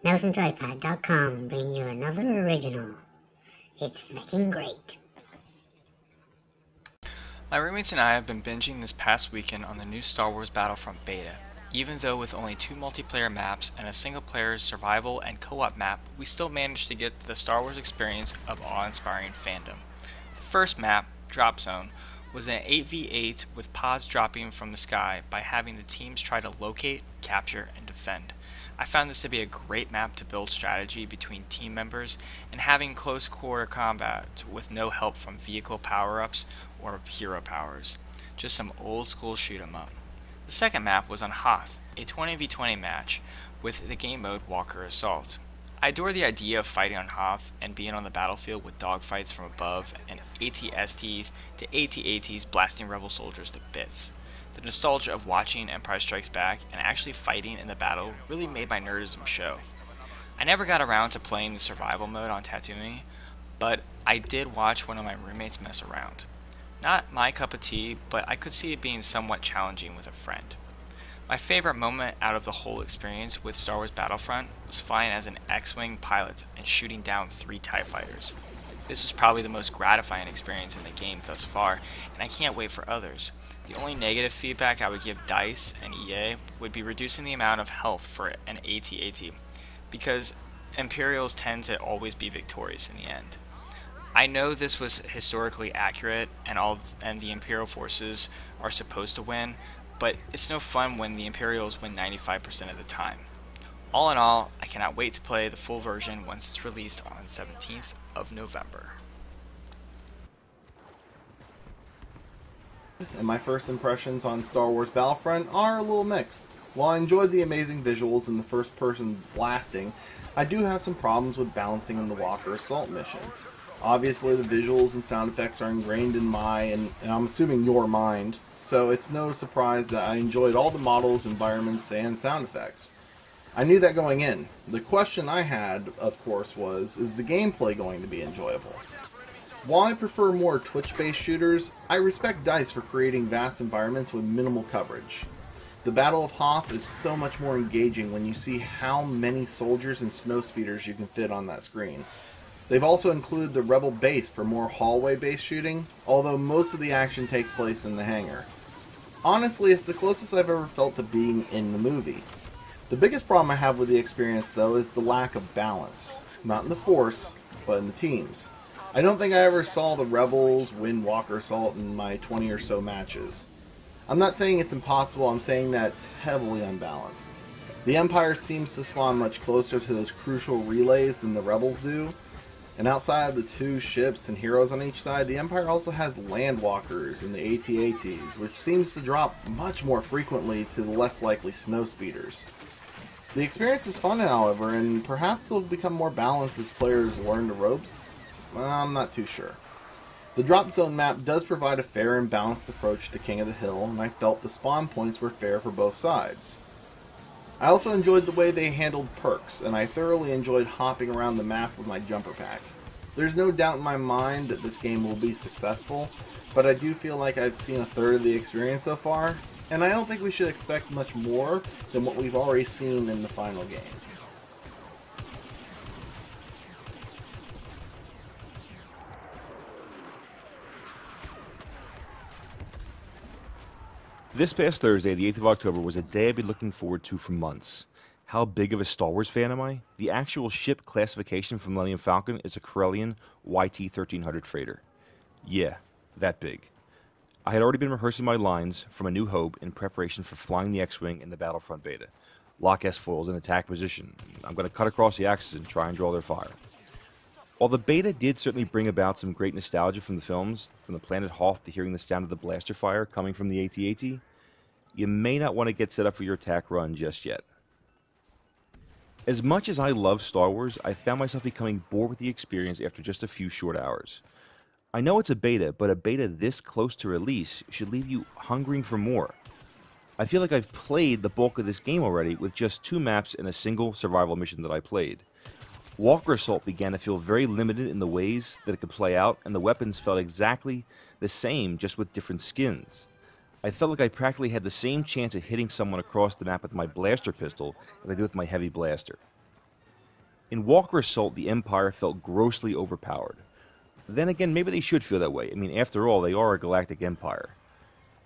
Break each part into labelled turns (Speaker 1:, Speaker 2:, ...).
Speaker 1: Mouse N Joypad.com bring you another original. It's fucking great.
Speaker 2: My roommates and I have been binging this past weekend on the new Star Wars Battlefront Beta. Even though with only 2 multiplayer maps and a single-player survival and co-op map, we still managed to get the Star Wars experience of awe-inspiring fandom. The first map, Drop Zone, was an 8v8 with pods dropping from the sky by having the teams try to locate, capture, and defend. I found this to be a great map to build strategy between team members and having close quarter combat with no help from vehicle power-ups or hero powers. Just some old school shoot 'em up. The second map was on Hoth, a 20v20 match with the game mode Walker Assault. I adore the idea of fighting on Hoth and being on the battlefield with dogfights from above and AT-STs to AT-ATs blasting rebel soldiers to bits. The nostalgia of watching Empire Strikes Back and actually fighting in the battle really made my nerdism show. I never got around to playing the survival mode on Tatooine, but I did watch one of my roommates mess around. Not my cup of tea, but I could see it being somewhat challenging with a friend. My favorite moment out of the whole experience with Star Wars Battlefront was flying as an X-Wing pilot and shooting down 3 TIE fighters. This was probably the most gratifying experience in the game thus far, and I can't wait for others. The only negative feedback I would give DICE and EA would be reducing the amount of health for an AT-AT, because Imperials tend to always be victorious in the end. I know this was historically accurate and the Imperial forces are supposed to win, but it's no fun when the Imperials win 95% of the time. All in all, I cannot wait to play the full version once it's released on 17th of November.
Speaker 3: And my first impressions on Star Wars Battlefront are a little mixed. While I enjoyed the amazing visuals and the first-person blasting, I do have some problems with balancing in the Walker Assault mission. Obviously, the visuals and sound effects are ingrained in my, and I'm assuming your mind, so it's no surprise that I enjoyed all the models, environments, and sound effects. I knew that going in. The question I had, of course, was, is the gameplay going to be enjoyable? While I prefer more Twitch-based shooters, I respect DICE for creating vast environments with minimal coverage. The Battle of Hoth is so much more engaging when you see how many soldiers and snowspeeders you can fit on that screen. They've also included the Rebel base for more hallway-based shooting, although most of the action takes place in the hangar. Honestly, it's the closest I've ever felt to being in the movie. The biggest problem I have with the experience, though, is the lack of balance. Not in the Force, but in the teams. I don't think I ever saw the Rebels win Walker Assault in my 20 or so matches. I'm not saying it's impossible, I'm saying that it's heavily unbalanced. The Empire seems to spawn much closer to those crucial relays than the Rebels do, and outside of the 2 ships and heroes on each side, the Empire also has landwalkers and the AT-ATs, which seems to drop much more frequently to the less likely snowspeeders. The experience is fun, however, and perhaps it'll become more balanced as players learn the ropes. I'm not too sure. The Drop Zone map does provide a fair and balanced approach to King of the Hill, and I felt the spawn points were fair for both sides. I also enjoyed the way they handled perks, and I thoroughly enjoyed hopping around the map with my jumper pack. There's no doubt in my mind that this game will be successful, but I do feel like I've seen a third of the experience so far, and I don't think we should expect much more than what we've already seen in the final game.
Speaker 4: This past Thursday, the 8th of October, was a day I've been looking forward to for months. How big of a Star Wars fan am I? The actual ship classification for Millennium Falcon is a Corellian YT-1300 freighter. Yeah, that big. I had already been rehearsing my lines from A New Hope in preparation for flying the X-Wing in the Battlefront Beta. Lock S-foils in attack position. I'm going to cut across the axis and try and draw their fire. While the beta did certainly bring about some great nostalgia from the films, from the planet Hoth to hearing the sound of the blaster fire coming from the AT-AT, you may not want to get set up for your attack run just yet. As much as I love Star Wars, I found myself becoming bored with the experience after just a few short hours. I know it's a beta, but a beta this close to release should leave you hungering for more. I feel like I've played the bulk of this game already with just 2 maps and a single survival mission that I played. Walker Assault began to feel very limited in the ways that it could play out, and the weapons felt exactly the same, just with different skins. I felt like I practically had the same chance of hitting someone across the map with my blaster pistol as I did with my heavy blaster. In Walker Assault, the Empire felt grossly overpowered. Then again, maybe they should feel that way. I mean, after all, they are a galactic empire.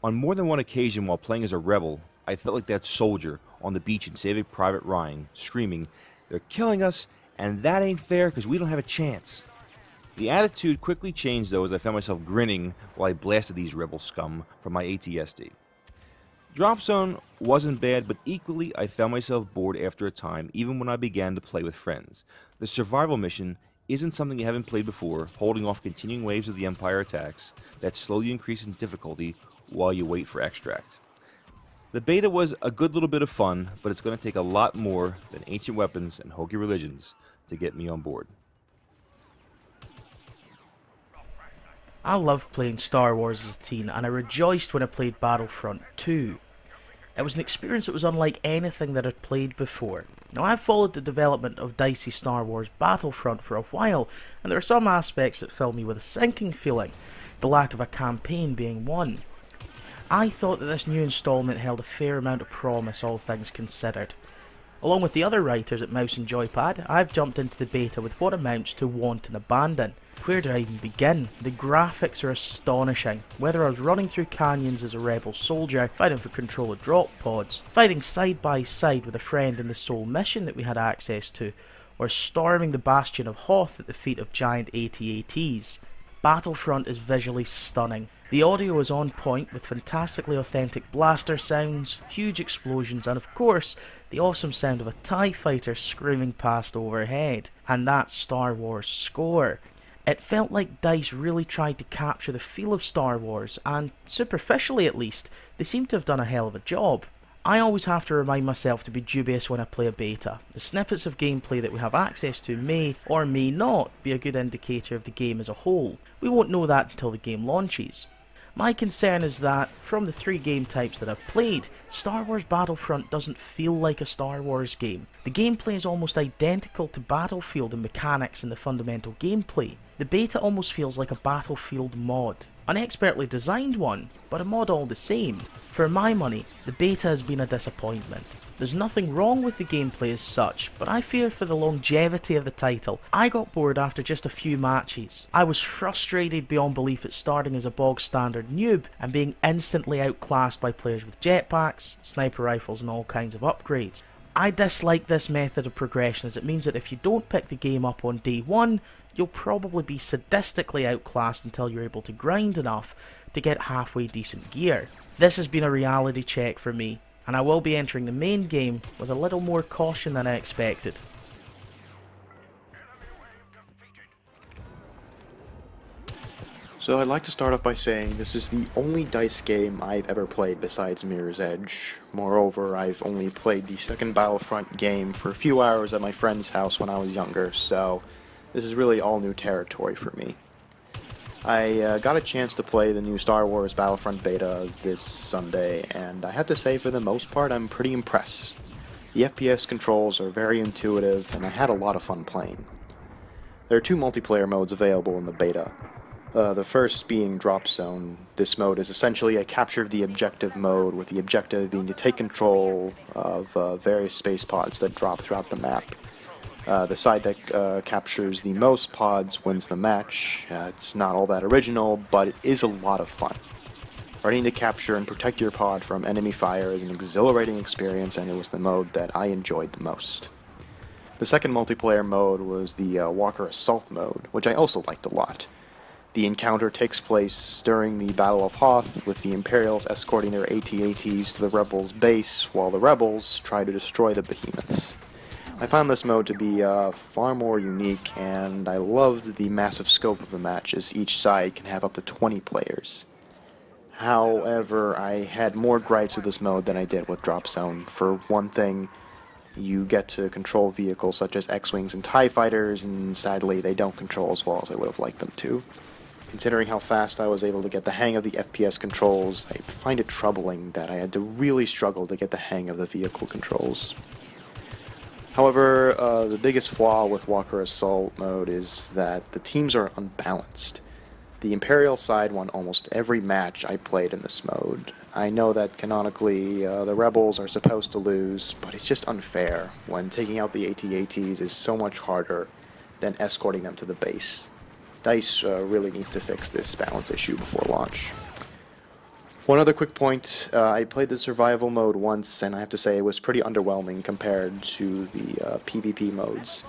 Speaker 4: On more than one occasion while playing as a rebel, I felt like that soldier on the beach in Saving Private Ryan, screaming, "They're killing us, and that ain't fair because we don't have a chance." The attitude quickly changed, though, as I found myself grinning while I blasted these rebel scum from my ATSD. Drop Zone wasn't bad, but equally I found myself bored after a time, even when I began to play with friends. The survival mission isn't something you haven't played before, holding off continuing waves of the Empire attacks that slowly increase in difficulty while you wait for extract. The beta was a good little bit of fun, but it's going to take a lot more than ancient weapons and hokey religions to get me on board.
Speaker 5: I loved playing Star Wars as a teen, and I rejoiced when I played Battlefront 2. It was an experience that was unlike anything that I'd played before. Now, I've followed the development of dicey Star Wars Battlefront for a while, and there are some aspects that fill me with a sinking feeling, the lack of a campaign being one. I thought that this new installment held a fair amount of promise, all things considered. Along with the other writers at Mouse N Joypad, I've jumped into the beta with what amounts to want and abandon. Where do I even begin? The graphics are astonishing. Whether I was running through canyons as a rebel soldier, fighting for control of drop pods, fighting side by side with a friend in the sole mission that we had access to, or storming the bastion of Hoth at the feet of giant AT-ATs. Battlefront is visually stunning. The audio is on point with fantastically authentic blaster sounds, huge explosions, and of course, the awesome sound of a TIE fighter screaming past overhead. And that Star Wars score. It felt like DICE really tried to capture the feel of Star Wars, and superficially at least, they seem to have done a hell of a job. I always have to remind myself to be dubious when I play a beta. The snippets of gameplay that we have access to may, or may not, be a good indicator of the game as a whole. We won't know that until the game launches. My concern is that, from the 3 game types that I've played, Star Wars Battlefront doesn't feel like a Star Wars game. The gameplay is almost identical to Battlefield in mechanics and the fundamental gameplay. The beta almost feels like a Battlefield mod. An expertly designed one, but a mod all the same. For my money, the beta has been a disappointment. There's nothing wrong with the gameplay as such, but I fear for the longevity of the title. I got bored after just a few matches. I was frustrated beyond belief at starting as a bog standard noob and being instantly outclassed by players with jetpacks, sniper rifles and all kinds of upgrades. I dislike this method of progression as it means that if you don't pick the game up on day one, you'll probably be sadistically outclassed until you're able to grind enough to get halfway decent gear. This has been a reality check for me, and I will be entering the main game with a little more caution than I expected.
Speaker 6: So I'd like to start off by saying this is the only DICE game I've ever played besides Mirror's Edge. Moreover, I've only played the second Battlefront game for a few hours at my friend's house when I was younger, so this is really all new territory for me. I got a chance to play the new Star Wars Battlefront Beta this Sunday, and I have to say for the most part I'm pretty impressed. The FPS controls are very intuitive, and I had a lot of fun playing. There are 2 multiplayer modes available in the beta. The first being Drop Zone. This mode is essentially a capture the objective mode, with the objective being to take control of various space pods that drop throughout the map. The side that captures the most pods wins the match. It's not all that original, but it is a lot of fun. Running to capture and protect your pod from enemy fire is an exhilarating experience, and it was the mode that I enjoyed the most. The second multiplayer mode was the Walker Assault mode, which I also liked a lot. The encounter takes place during the Battle of Hoth, with the Imperials escorting their AT-ATs to the Rebels' base, while the Rebels try to destroy the behemoths. I found this mode to be far more unique, and I loved the massive scope of the match, as each side can have up to 20 players. However, I had more gripes with this mode than I did with Drop Zone. For one thing, you get to control vehicles such as X-Wings and TIE Fighters, and sadly they don't control as well as I would have liked them to. Considering how fast I was able to get the hang of the FPS controls, I find it troubling that I had to really struggle to get the hang of the vehicle controls. However, the biggest flaw with Walker Assault mode is that the teams are unbalanced. The Imperial side won almost every match I played in this mode. I know that canonically the Rebels are supposed to lose, but it's just unfair when taking out the AT-ATs is so much harder than escorting them to the base. DICE really needs to fix this balance issue before launch. One other quick point, I played the survival mode once, and I have to say it was pretty underwhelming compared to the PvP modes.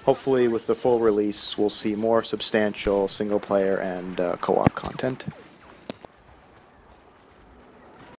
Speaker 6: Hopefully with the full release we'll see more substantial single player and co-op content.